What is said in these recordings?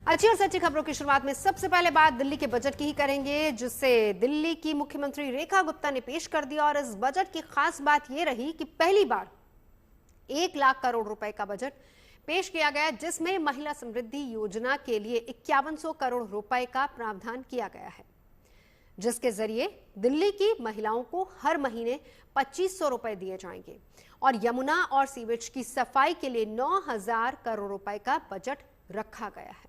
अच्छी और सच्ची खबरों की शुरुआत में सबसे पहले बात दिल्ली के बजट की ही करेंगे, जिसे दिल्ली की मुख्यमंत्री रेखा गुप्ता ने पेश कर दिया। और इस बजट की खास बात यह रही कि पहली बार 1 लाख करोड़ रुपए का बजट पेश किया गया, जिसमें महिला समृद्धि योजना के लिए 5100 करोड़ रुपए का प्रावधान किया गया है, जिसके जरिए दिल्ली की महिलाओं को हर महीने 2500 रुपए दिए जाएंगे। और यमुना और सीवेज की सफाई के लिए 9000 करोड़ रुपए का बजट रखा गया है।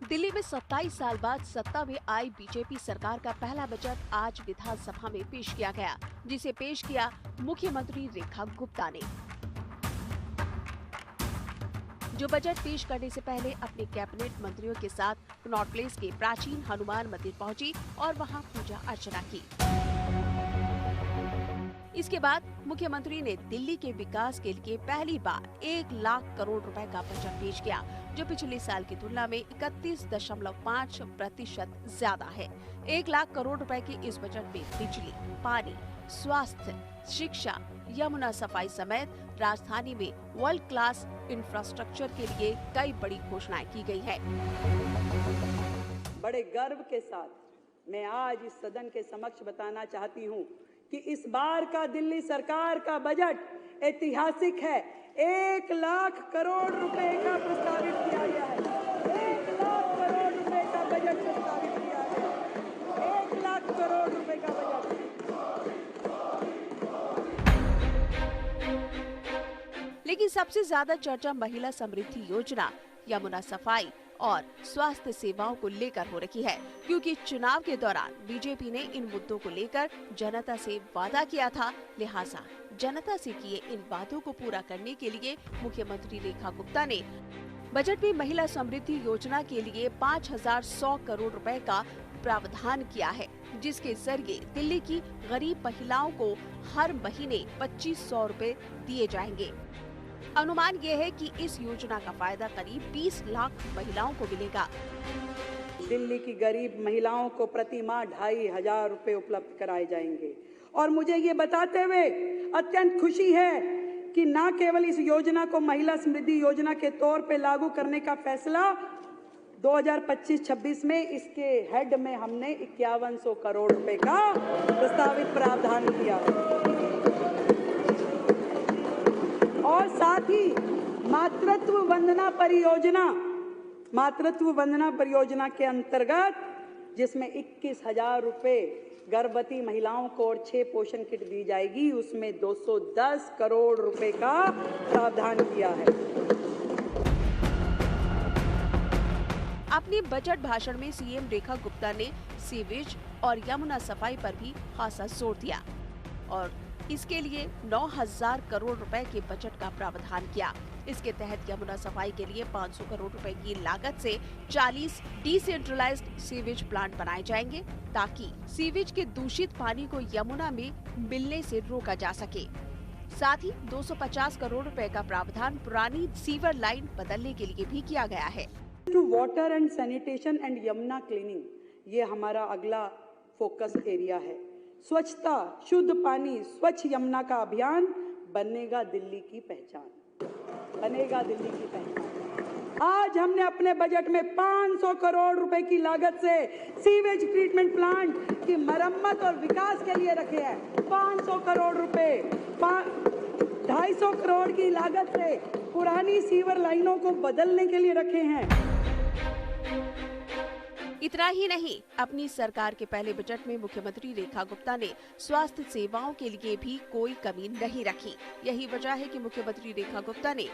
दिल्ली में 27 साल बाद सत्ता में आई बीजेपी सरकार का पहला बजट आज विधानसभा में पेश किया गया, जिसे पेश किया मुख्यमंत्री रेखा गुप्ता ने, जो बजट पेश करने से पहले अपने कैबिनेट मंत्रियों के साथ कनॉट प्लेस के प्राचीन हनुमान मंदिर पहुंची और वहां पूजा अर्चना की। इसके बाद मुख्यमंत्री ने दिल्ली के विकास के लिए पहली बार 1 लाख करोड़ रुपए का बजट पेश किया, जो पिछले साल की तुलना में 31.5% ज्यादा है। 1 लाख करोड़ रुपए के इस बजट में बिजली, पानी, स्वास्थ्य, शिक्षा, यमुना सफाई समेत राजधानी में वर्ल्ड क्लास इंफ्रास्ट्रक्चर के लिए कई बड़ी घोषणाएं की गई है। बड़े गर्व के साथ मैं आज इस सदन के समक्ष बताना चाहती हूं कि इस बार का दिल्ली सरकार का बजट ऐतिहासिक है। 1 लाख करोड़ रुपए का प्रस्तावित किया गया है। 1 लाख करोड़ रुपए का बजट प्रस्तावित किया गया है। 1 लाख करोड़ रुपए का बजट। लेकिन सबसे ज्यादा चर्चा महिला समृद्धि योजना, यमुना सफाई और स्वास्थ्य सेवाओं को लेकर हो रही है, क्योंकि चुनाव के दौरान बीजेपी ने इन मुद्दों को लेकर जनता से वादा किया था। लिहाजा जनता से किए इन वादों को पूरा करने के लिए मुख्यमंत्री रेखा गुप्ता ने बजट में महिला समृद्धि योजना के लिए 5100 करोड़ रुपए का प्रावधान किया है, जिसके जरिए दिल्ली की गरीब महिलाओं को हर महीने 2500 रुपए दिए जाएंगे। अनुमान ये है कि इस योजना का फायदा करीब 20 लाख महिलाओं को मिलेगा। दिल्ली की गरीब महिलाओं को प्रति माह 2500 रुपए उपलब्ध कराए जाएंगे। और मुझे ये बताते हुए अत्यंत खुशी है कि न केवल इस योजना को महिला समृद्धि योजना के तौर पे लागू करने का फैसला 2025-26 में इसके हेड में हमने 5100 करोड़ रुपए का प्रस्तावित प्रावधान किया है। और साथ ही मातृत्व वंदना परियोजना के अंतर्गत, जिसमें 21,000 रुपए गर्भवती महिलाओं को और 6 पोषण किट दी जाएगी, उसमें 210 करोड़ रुपए का प्रावधान किया है। अपने बजट भाषण में सीएम रेखा गुप्ता ने सीवेज और यमुना सफाई पर भी खासा जोर दिया और इसके लिए 9000 करोड़ रुपए के बजट का प्रावधान किया। इसके तहत यमुना सफाई के लिए 500 करोड़ रुपए की लागत से 40 डिसेंट्रलाइज्ड सीवेज प्लांट बनाए जाएंगे, ताकि सीवेज के दूषित पानी को यमुना में मिलने से रोका जा सके। साथ ही 250 करोड़ रुपए का प्रावधान पुरानी सीवर लाइन बदलने के लिए भी किया गया है। Two water and sanitation and Yamuna cleaning, ये हमारा अगला फोकस एरिया है। स्वच्छता, शुद्ध पानी, स्वच्छ यमुना का अभियान बनेगा दिल्ली की पहचान। आज हमने अपने बजट में 500 करोड़ रुपए की लागत से सीवेज ट्रीटमेंट प्लांट की मरम्मत और विकास के लिए रखे हैं। 500 करोड़ रुपए, 250 करोड़ की लागत से पुरानी सीवर लाइनों को बदलने के लिए रखे हैं। इतना ही नहीं, अपनी सरकार के पहले बजट में मुख्यमंत्री रेखा गुप्ता ने स्वास्थ्य सेवाओं के लिए भी कोई कमी नहीं रखी। यही वजह है कि मुख्यमंत्री रेखा गुप्ता ने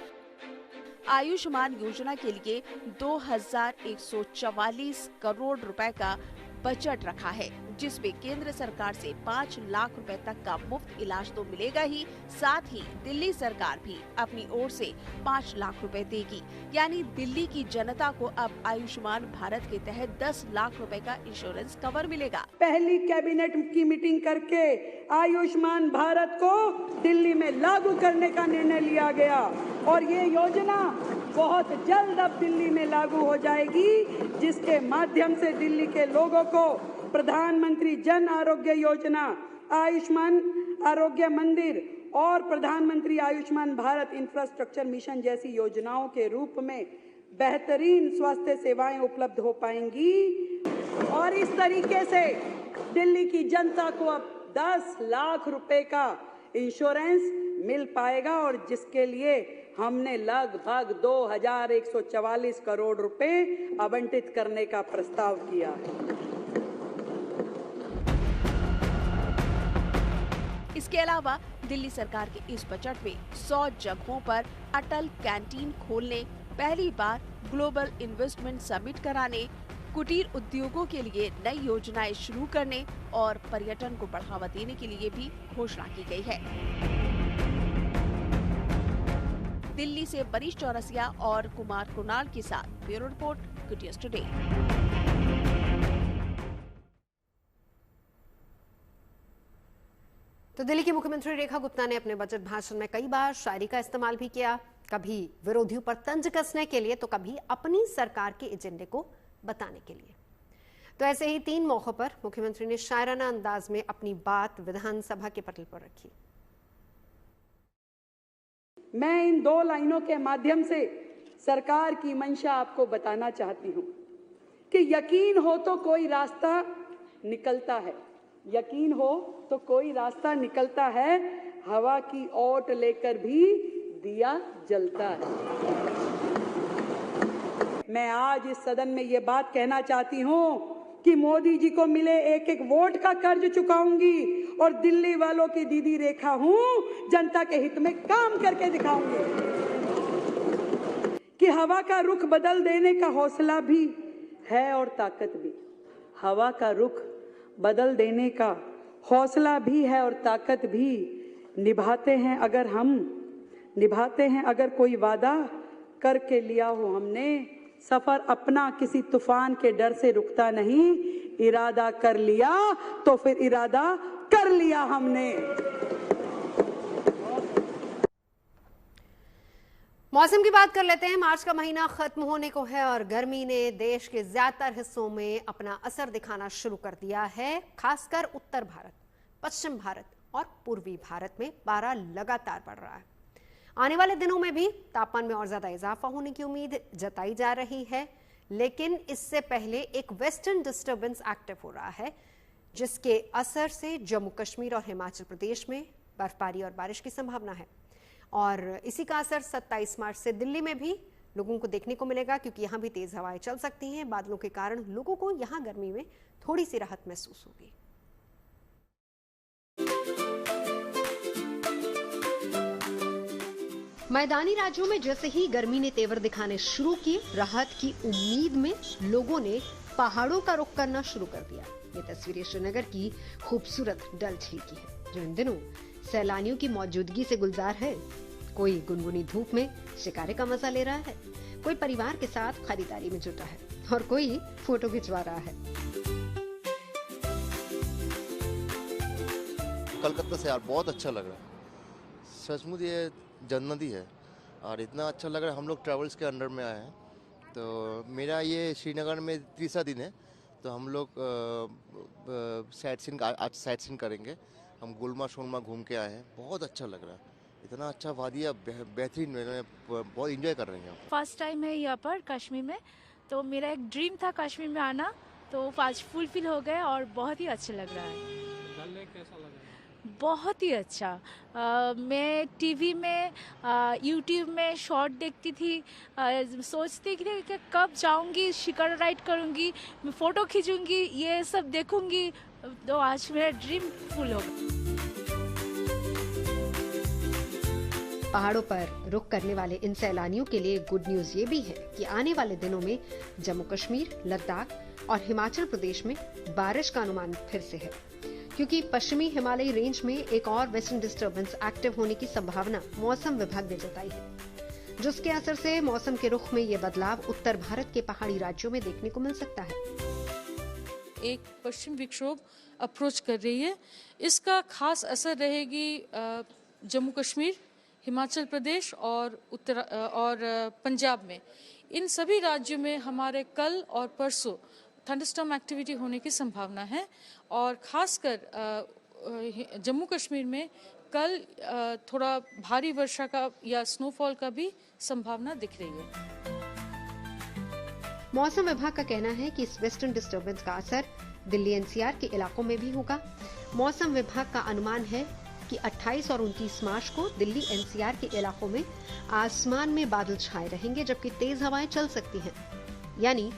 आयुष्मान योजना के लिए 2144 करोड़ रुपए का बजट रखा है, जिसमें केंद्र सरकार से 5 लाख रुपए तक का मुफ्त इलाज तो मिलेगा ही, साथ ही दिल्ली सरकार भी अपनी ओर से 5 लाख रुपए देगी। यानी दिल्ली की जनता को अब आयुष्मान भारत के तहत 10 लाख रुपए का इंश्योरेंस कवर मिलेगा। पहली कैबिनेट की मीटिंग करके आयुष्मान भारत को दिल्ली में लागू करने का निर्णय लिया गया और ये योजना बहुत जल्द अब दिल्ली में लागू हो जाएगी, जिसके माध्यम से दिल्ली के लोगों को प्रधानमंत्री जन आरोग्य योजना, आयुष्मान आरोग्य मंदिर और प्रधानमंत्री आयुष्मान भारत इंफ्रास्ट्रक्चर मिशन जैसी योजनाओं के रूप में बेहतरीन स्वास्थ्य सेवाएं उपलब्ध हो पाएंगी। और इस तरीके से दिल्ली की जनता को अब 10 लाख रुपए का इंश्योरेंस मिल पाएगा, और जिसके लिए हमने लगभग 2144 करोड़ रुपए आवंटित करने का प्रस्ताव किया है। इसके अलावा दिल्ली सरकार के इस बजट में 100 जगहों पर अटल कैंटीन खोलने, पहली बार ग्लोबल इन्वेस्टमेंट समिट कराने, कुटीर उद्योगों के लिए नई योजनाएं शुरू करने और पर्यटन को बढ़ावा देने के लिए भी घोषणा की गई है। दिल्ली से मनीष चौरसिया और कुमार कुणाल के साथ bureau report, good news today. तो दिल्ली की मुख्यमंत्री रेखा गुप्ता ने अपने बजट भाषण में कई बार शायरी का इस्तेमाल भी किया, कभी विरोधियों पर तंज कसने के लिए तो कभी अपनी सरकार के एजेंडे को बताने के लिए। तो ऐसे ही 3 मौकों पर मुख्यमंत्री ने शायराना अंदाज में अपनी बात विधानसभा के पटल पर रखी। मैं इन 2 लाइनों के माध्यम से सरकार की मंशा आपको बताना चाहती हूं कि यकीन हो तो कोई रास्ता निकलता है, यकीन हो तो कोई रास्ता निकलता है, हवा की ओट लेकर भी दिया जलता है। मैं आज इस सदन में ये बात कहना चाहती हूं कि मोदी जी को मिले एक एक वोट का कर्ज चुकाऊंगी, और दिल्ली वालों की दीदी रेखा हूं, जनता के हित में काम करके दिखाऊंगी कि हवा का रुख बदल देने का हौसला भी है और ताकत भी। हवा का रुख बदल देने का हौसला भी है और ताकत भी। निभाते हैं अगर कोई वादा करके लिया हो हमने, सफर अपना किसी तूफान के डर से रुकता नहीं, इरादा कर लिया तो फिर इरादा कर लिया हमने। मौसम की बात कर लेते हैं। मार्च का महीना खत्म होने को है और गर्मी ने देश के ज्यादातर हिस्सों में अपना असर दिखाना शुरू कर दिया है। खासकर उत्तर भारत, पश्चिम भारत और पूर्वी भारत में पारा लगातार बढ़ रहा है। आने वाले दिनों में भी तापमान में और ज्यादा इजाफा होने की उम्मीद जताई जा रही है, लेकिन इससे पहले एक वेस्टर्न डिस्टर्बेंस एक्टिव हो रहा है, जिसके असर से जम्मू कश्मीर और हिमाचल प्रदेश में बर्फबारी और बारिश की संभावना है। और इसी का असर 27 मार्च से दिल्ली में भी लोगों को देखने को मिलेगा, क्योंकि यहां भी तेज हवाएं चल सकती हैं। बादलों के कारण लोगों को यहां गर्मी में थोड़ी सी राहत महसूस होगी। मैदानी राज्यों में जैसे ही गर्मी ने तेवर दिखाने शुरू किए, राहत की उम्मीद में लोगों ने पहाड़ों का रुख करना शुरू कर दिया। ये तस्वीरें श्रीनगर की खूबसूरत डल झील की है, जो इन दिनों सैलानियों की मौजूदगी से गुलजार है। कोई गुनगुनी धूप में शिकारे का मजा ले रहा है, कोई परिवार के साथ खरीदारी में जुटा है और कोई फोटो खिंचवा रहा है। कलकत्ता से यार बहुत अच्छा लग रहा है, सचमुच ये जन्नत ही है और इतना अच्छा लग रहा है। हम लोग ट्रैवल्स के अंडर में आए हैं, तो मेरा ये श्रीनगर में तीसरा दिन है, तो हम लोग आज साइट सीइंग करेंगे। हम गुलमा शोलमा घूम के आए हैं, बहुत अच्छा लग रहा है, इतना अच्छा वादिया बेहतरीन, बहुत इंजॉय कर रहे हैं। फर्स्ट टाइम है यहाँ पर कश्मीर में, तो मेरा एक ड्रीम था कश्मीर में आना, तो आज फुलफिल हो गया और बहुत ही अच्छा लग रहा है। डल लेक कैसा लग रहा है? बहुत ही अच्छा। मैं टीवी में यूट्यूब में शॉर्ट देखती थी, सोचती थी कि कब जाऊंगी, शिकार राइड करूंगी, मैं फ़ोटो खींचूंगी, ये सब देखूंगी, तो आज मेरा ड्रीम फुल हो गया। पहाड़ों पर रुक करने वाले इन सैलानियों के लिए गुड न्यूज ये भी है कि आने वाले दिनों में जम्मू कश्मीर, लद्दाख और हिमाचल प्रदेश में बारिश का अनुमान फिर से है, क्योंकि पश्चिमी हिमालयी रेंज में एक और वेस्टर्न डिस्टर्बेंस एक्टिव होने की संभावना मौसम विभाग ने जताई है, जिसके असर से मौसम के रुख में ये बदलाव उत्तर भारत के पहाड़ी राज्यों में देखने को मिल सकता है। एक पश्चिम विक्षोभ अप्रोच कर रही है, इसका खास असर रहेगी जम्मू कश्मीर, हिमाचल प्रदेश और पंजाब में, इन सभी राज्यों में हमारे कल और परसों थंडरस्टॉर्म एक्टिविटी होने की संभावना है। और खासकर जम्मू कश्मीर में कल थोड़ा भारी वर्षा का या स्नोफॉल का भी संभावना दिख रही है। मौसम विभाग का कहना है कि इस वेस्टर्न डिस्टर्बेंस का असर दिल्ली एनसीआर के इलाकों में भी होगा। मौसम विभाग का अनुमान है कि 28 और 29 मार्च को दिल्ली एनसीआर के इलाकों में आसमान में बादल छाए रहेंगे, जबकि तेज हवाएं चल सकती हैं। यानी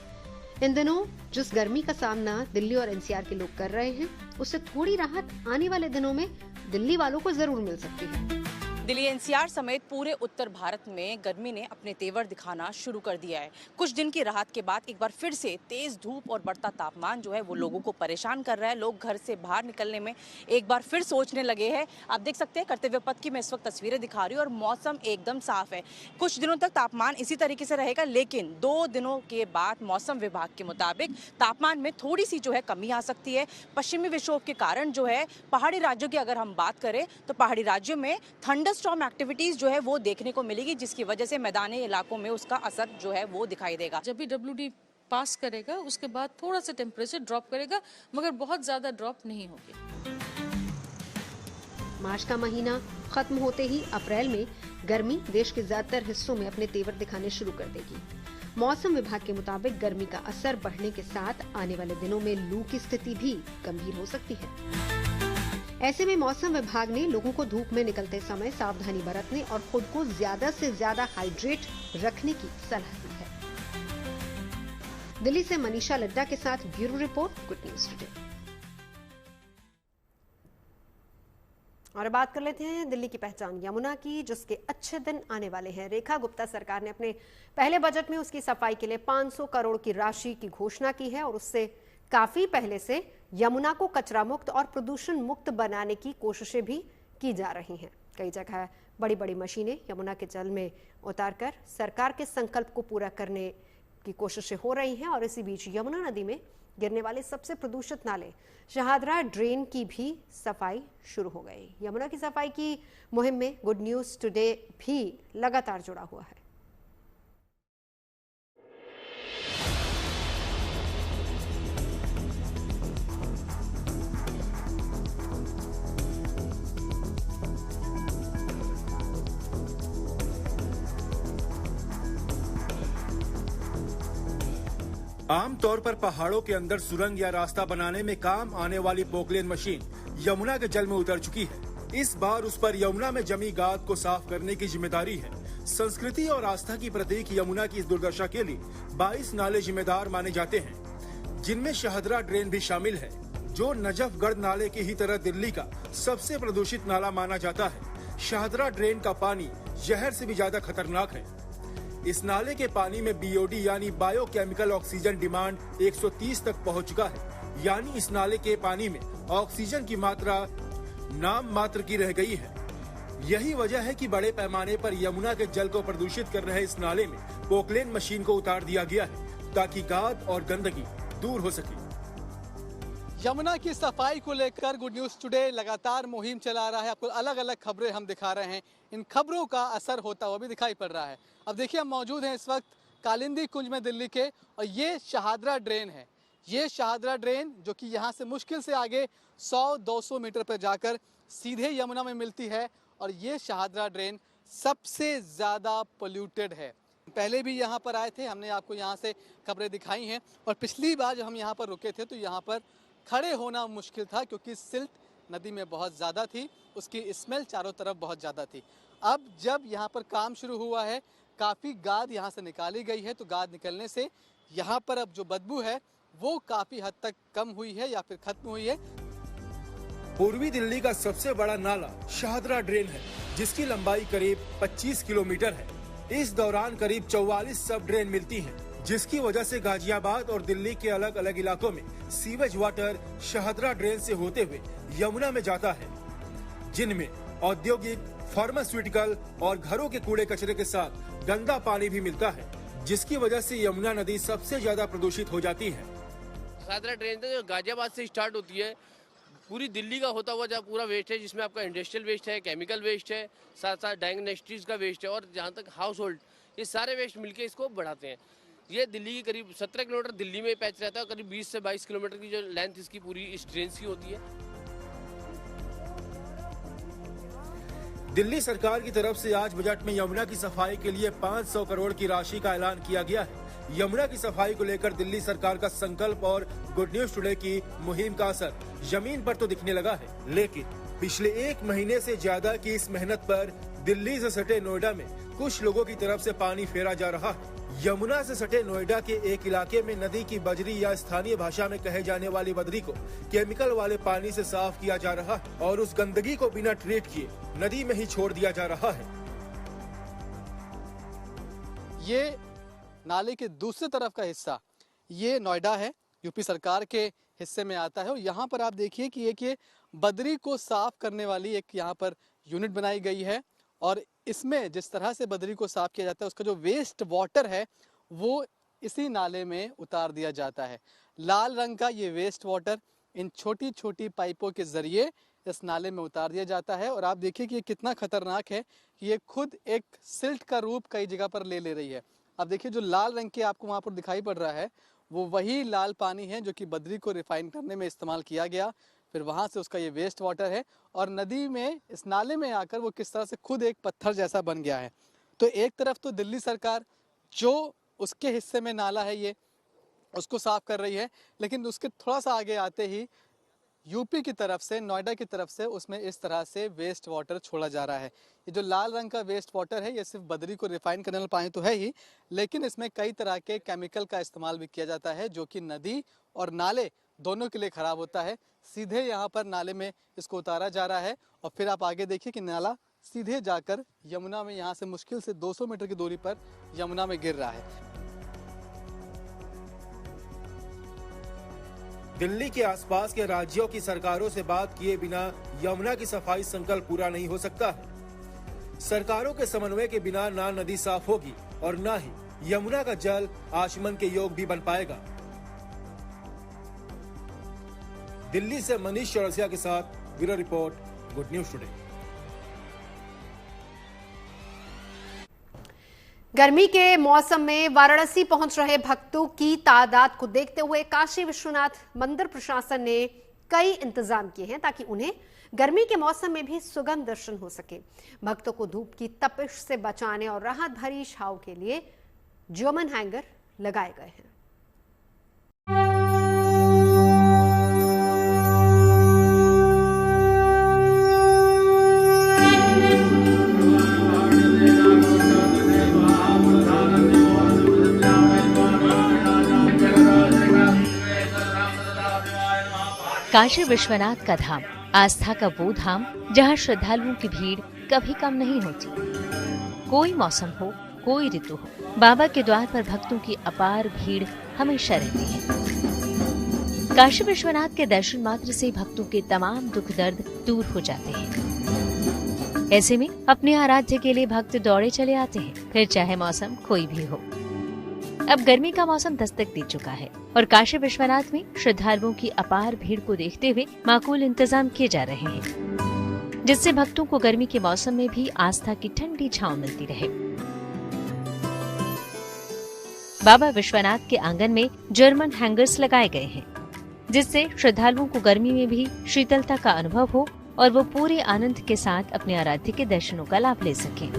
इन दिनों जिस गर्मी का सामना दिल्ली और एनसीआर के लोग कर रहे हैं, उससे थोड़ी राहत आने वाले दिनों में दिल्ली वालों को जरूर मिल सकती है। दिल्ली एनसीआर समेत पूरे उत्तर भारत में गर्मी ने अपने तेवर दिखाना शुरू कर दिया है। कुछ दिन की राहत के बाद एक बार फिर से तेज धूप और बढ़ता तापमान जो है वो लोगों को परेशान कर रहा है। लोग घर से बाहर निकलने में एक बार फिर सोचने लगे हैं। आप देख सकते हैं कर्तव्य पथ की मैं इस वक्त तस्वीरें दिखा रही हूँ और मौसम एकदम साफ है। कुछ दिनों तक तापमान इसी तरीके से रहेगा, लेकिन 2 दिनों के बाद मौसम विभाग के मुताबिक तापमान में थोड़ी सी जो है कमी आ सकती है। पश्चिमी विक्षोभ के कारण जो है पहाड़ी राज्यों की अगर हम बात करें तो पहाड़ी राज्यों में थंडरस्टॉर्म एक्टिविटीज जो है वो देखने को मिलेगी, जिसकी वजह से मैदानी इलाकों में उसका असर जो है वो दिखाई देगा। जब भी WD पास करेगा उसके बाद थोड़ा सा टेम्परेचर ड्रॉप करेगा, मगर बहुत ज्यादा ड्रॉप नहीं होगी। मार्च का महीना खत्म होते ही अप्रैल में गर्मी देश के ज्यादातर हिस्सों में अपने तेवर दिखाने शुरू कर देगी। मौसम विभाग के मुताबिक गर्मी का असर बढ़ने के साथ आने वाले दिनों में लू की स्थिति भी गंभीर हो सकती है। ऐसे में मौसम विभाग ने लोगों को धूप में निकलते समय सावधानी बरतने और खुद को ज्यादा से ज्यादा हाइड्रेट रखने की सलाह दी है। दिल्ली से मनीषा लड्डा के साथ bureau report, good news today. और बात कर लेते हैं दिल्ली की पहचान यमुना की, जिसके अच्छे दिन आने वाले हैं। रेखा गुप्ता सरकार ने अपने पहले बजट में उसकी सफाई के लिए 500 करोड़ की राशि की घोषणा की है और उससे काफी पहले से यमुना को कचरा मुक्त और प्रदूषण मुक्त बनाने की कोशिशें भी की जा रही हैं। कई जगह बड़ी बड़ी मशीनें यमुना के जल में उतारकर सरकार के संकल्प को पूरा करने की कोशिशें हो रही हैं। और इसी बीच यमुना नदी में गिरने वाले सबसे प्रदूषित नाले शहादरा ड्रेन की भी सफाई शुरू हो गई। यमुना की सफाई की मुहिम में गुड न्यूज टुडे भी लगातार जुड़ा हुआ है। आमतौर पर पहाड़ों के अंदर सुरंग या रास्ता बनाने में काम आने वाली पोकलेन मशीन यमुना के जल में उतर चुकी है। इस बार उस पर यमुना में जमी गाद को साफ करने की जिम्मेदारी है। संस्कृति और आस्था की प्रतीक यमुना की इस दुर्दशा के लिए 22 नाले जिम्मेदार माने जाते हैं, जिनमें शहदरा ड्रेन भी शामिल है, जो नजफगढ़ नाले की ही तरह दिल्ली का सबसे प्रदूषित नाला माना जाता है। शहदरा ड्रेन का पानी जहर से भी ज्यादा खतरनाक है। इस नाले के पानी में BOD यानी बायोकेमिकल ऑक्सीजन डिमांड 130 तक पहुंच चुका है। यानी इस नाले के पानी में ऑक्सीजन की मात्रा नाम मात्र की रह गई है। यही वजह है कि बड़े पैमाने पर यमुना के जल को प्रदूषित कर रहे इस नाले में पोकलेन मशीन को उतार दिया गया है, ताकि गाद और गंदगी दूर हो सके। यमुना की सफाई को लेकर गुड न्यूज टुडे लगातार मुहिम चला रहा है। आपको अलग अलग खबरें हम दिखा रहे हैं। इन खबरों का असर होता हुआ भी दिखाई पड़ रहा है। अब देखिए, हम मौजूद हैं इस वक्त कालिंदी कुंज में दिल्ली के, और ये शहादरा ड्रेन है। ये शहादरा ड्रेन जो कि यहाँ से मुश्किल से आगे 100-200 मीटर पर जाकर सीधे यमुना में मिलती है। और ये शहादरा ड्रेन सबसे ज़्यादा पोल्यूटेड है। पहले भी यहाँ पर आए थे, हमने आपको यहाँ से खबरें दिखाई हैं। और पिछली बार जब हम यहाँ पर रुके थे तो यहाँ पर खड़े होना मुश्किल था, क्योंकि सिल्ट नदी में बहुत ज़्यादा थी, उसकी स्मेल चारों तरफ बहुत ज़्यादा थी। अब जब यहाँ पर काम शुरू हुआ है, काफ़ी गाद यहाँ से निकाली गई है, तो गाद निकलने से यहाँ पर अब जो बदबू है वो काफ़ी हद तक कम हुई है या फिर खत्म हुई है। पूर्वी दिल्ली का सबसे बड़ा नाला शहादरा ड्रेन है, जिसकी लंबाई करीब 25 किलोमीटर है। इस दौरान करीब 44 सब ड्रेन मिलती हैं, जिसकी वजह से गाजियाबाद और दिल्ली के अलग अलग इलाकों में सीवेज वाटर शहादरा ड्रेन से होते हुए यमुना में जाता है, जिनमें औद्योगिक, फार्मास्यूटिकल और घरों के कूड़े कचरे के साथ गंदा पानी भी मिलता है, जिसकी वजह से यमुना नदी सबसे ज्यादा प्रदूषित हो जाती है। शहादरा ड्रेन जो गाजियाबाद से स्टार्ट होती है, पूरी दिल्ली का होता हुआ जहाँ पूरा वेस्ट है, जिसमें आपका इंडस्ट्रियल वेस्ट है, केमिकल वेस्ट है, साथ साथ डाइंग इंडस्ट्रीज का वेस्ट है और जहाँ तक हाउस होल्ड, ये सारे वेस्ट मिलके इसको बढ़ाते हैं। ये दिल्ली की करीब 17 किलोमीटर दिल्ली में पैच रहता है, करीब 20 से 22 किलोमीटर की जो लेंथ इसकी पूरी इस ट्रेन की होती है। दिल्ली सरकार की तरफ से आज बजट में यमुना की सफाई के लिए 500 करोड़ की राशि का ऐलान किया गया है। यमुना की सफाई को लेकर दिल्ली सरकार का संकल्प और गुड न्यूज टुडे की मुहिम का असर जमीन पर तो दिखने लगा है, लेकिन पिछले 1 महीने से ज्यादा की इस मेहनत पर दिल्ली से सटे नोएडा में कुछ लोगों की तरफ से पानी फेरा जा रहा है। यमुना से सटे नोएडा के एक इलाके में नदी की बजरी या स्थानीय भाषा में कहे जाने वाली बदरी को केमिकल वाले पानी से साफ किया जा रहा है और उस गंदगी को बिना ट्रीट किए नदी में ही छोड़ दिया जा रहा है। ये नाले के दूसरी तरफ का हिस्सा ये नोएडा है, यूपी सरकार के हिस्से में आता है और यहाँ पर आप देखिए कि एक ये बदरी को साफ करने वाली एक यहाँ पर यूनिट बनाई गई है और इसमें जिस तरह से बदरी को साफ किया जाता है उसका जो वेस्ट वाटर है वो इसी नाले में उतार दिया जाता है। लाल रंग का ये वेस्ट वाटर इन छोटी छोटी पाइपों के जरिए इस नाले में उतार दिया जाता है और आप देखिए कि ये कितना खतरनाक है कि ये खुद एक सिल्ट का रूप कई जगह पर ले रही है। आप देखिए जो लाल रंग के आपको वहाँ पर दिखाई पड़ रहा है वो वही लाल पानी है जो कि बदरी को रिफाइन करने में इस्तेमाल किया गया, फिर वहाँ से उसका ये वेस्ट वाटर है और नदी में इस नाले में आकर वो किस तरह से खुद एक पत्थर जैसा बन गया है। तो एक तरफ तो दिल्ली सरकार जो उसके हिस्से में नाला है ये उसको साफ कर रही है, लेकिन उसके थोड़ा सा आगे आते ही यूपी की तरफ से, नोएडा की तरफ से उसमें इस तरह से वेस्ट वाटर छोड़ा जा रहा है। ये जो लाल रंग का वेस्ट वाटर है ये सिर्फ बदरी को रिफाइन करने वाला पानी तो है ही, लेकिन इसमें कई तरह के केमिकल का इस्तेमाल भी किया जाता है जो कि नदी और नाले दोनों के लिए खराब होता है। सीधे यहाँ पर नाले में इसको उतारा जा रहा है और फिर आप आगे देखिए कि नाला सीधे जाकर यमुना में यहाँ से मुश्किल से 200 मीटर की दूरी पर यमुना में गिर रहा है। दिल्ली के आसपास के राज्यों की सरकारों से बात किए बिना यमुना की सफाई संकल्प पूरा नहीं हो सकता है। सरकारों के समन्वय के बिना ना नदी साफ होगी और ना ही यमुना का जल आचमन के योग भी बन पाएगा। दिल्ली से मनीष चौरसिया के साथ bureau report, good news today. गर्मी के मौसम में वाराणसी पहुंच रहे भक्तों की तादाद को देखते हुए काशी विश्वनाथ मंदिर प्रशासन ने कई इंतजाम किए हैं ताकि उन्हें गर्मी के मौसम में भी सुगम दर्शन हो सके। भक्तों को धूप की तपिश से बचाने और राहत भरी छांव के लिए जर्मन हैंगर लगाए गए हैं। काशी विश्वनाथ का धाम आस्था का वो धाम जहाँ श्रद्धालुओं की भीड़ कभी कम नहीं होती। कोई मौसम हो, कोई ऋतु हो, बाबा के द्वार पर भक्तों की अपार भीड़ हमेशा रहती है। काशी विश्वनाथ के दर्शन मात्र से भक्तों के तमाम दुख दर्द दूर हो जाते हैं। ऐसे में अपने आराध्य के लिए भक्त दौड़े चले आते हैं, फिर चाहे मौसम कोई भी हो। अब गर्मी का मौसम दस्तक दे चुका है और काशी विश्वनाथ में श्रद्धालुओं की अपार भीड़ को देखते हुए माकूल इंतजाम किए जा रहे हैं, जिससे भक्तों को गर्मी के मौसम में भी आस्था की ठंडी छांव मिलती रहे। बाबा विश्वनाथ के आंगन में जर्मन हैंगर्स लगाए गए हैं, जिससे श्रद्धालुओं को गर्मी में भी शीतलता का अनुभव हो और वो पूरे आनंद के साथ अपने आराध्य के दर्शनों का लाभ ले सकें।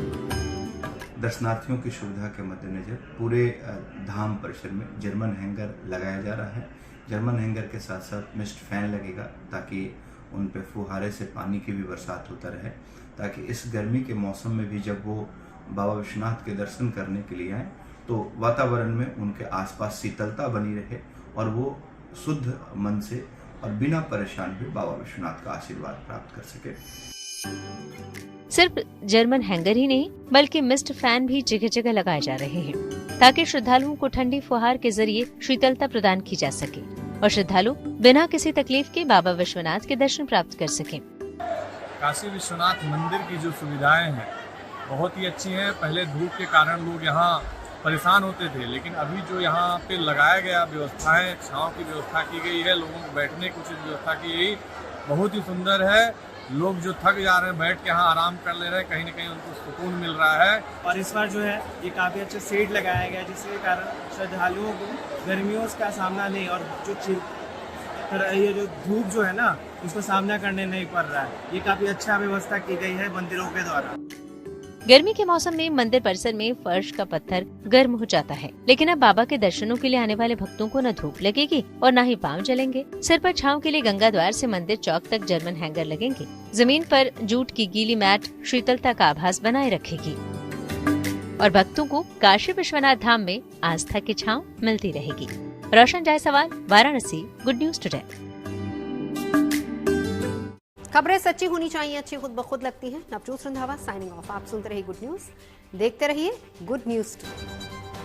दर्शनार्थियों की सुविधा के मद्देनजर पूरे धाम परिसर में जर्मन हैंगर लगाया जा रहा है। जर्मन हैंगर के साथ साथ मिस्ट फैन लगेगा ताकि उन पे फुहारे से पानी की भी बरसात होता रहे, ताकि इस गर्मी के मौसम में भी जब वो बाबा विश्वनाथ के दर्शन करने के लिए आए तो वातावरण में उनके आसपास शीतलता बनी रहे और वो शुद्ध मन से और बिना परेशान हुए बाबा विश्वनाथ का आशीर्वाद प्राप्त कर सके। सिर्फ जर्मन हैंगर ही नहीं बल्कि मिस्ट फैन भी जगह जगह लगाए जा रहे हैं ताकि श्रद्धालुओं को ठंडी फुहार के जरिए शीतलता प्रदान की जा सके और श्रद्धालु बिना किसी तकलीफ के बाबा विश्वनाथ के दर्शन प्राप्त कर सकें। काशी विश्वनाथ मंदिर की जो सुविधाएं हैं बहुत ही अच्छी हैं। पहले धूप के कारण लोग यहाँ परेशान होते थे, लेकिन अभी जो यहाँ पे लगाया गया व्यवस्थाएं, छांव की व्यवस्था की गई है, लोगों को बैठने की उचित व्यवस्था की गई, बहुत ही सुंदर है। लोग जो थक जा रहे हैं बैठ के यहाँ आराम कर ले रहे हैं, कहीं ना कहीं उनको सुकून मिल रहा है। और इस बार जो है ये काफ़ी अच्छा शेड लगाया गया है, जिसके कारण श्रद्धालुओं को गर्मियों का सामना नहीं और ये जो धूप जो है ना उसका सामना करने नहीं पड़ रहा है। ये काफ़ी अच्छा व्यवस्था की गई है मंदिरों के द्वारा। गर्मी के मौसम में मंदिर परिसर में फर्श का पत्थर गर्म हो जाता है, लेकिन अब बाबा के दर्शनों के लिए आने वाले भक्तों को न धूप लगेगी और न ही पाँव जलेंगे। सिर पर छांव के लिए गंगा द्वार से मंदिर चौक तक जर्मन हैंगर लगेंगे। जमीन पर जूट की गीली मैट शीतलता का आभास बनाए रखेगी और भक्तों को काशी विश्वनाथ धाम में आस्था की छांव मिलती रहेगी। Roshan Jaiswal, Varanasi, good news today. खबरें सच्ची होनी चाहिए, अच्छी खुद ब खुद लगती हैं। Navjot Randhawa signing off. आप सुनते रहिए गुड न्यूज, देखते रहिए गुड न्यूज टुडे।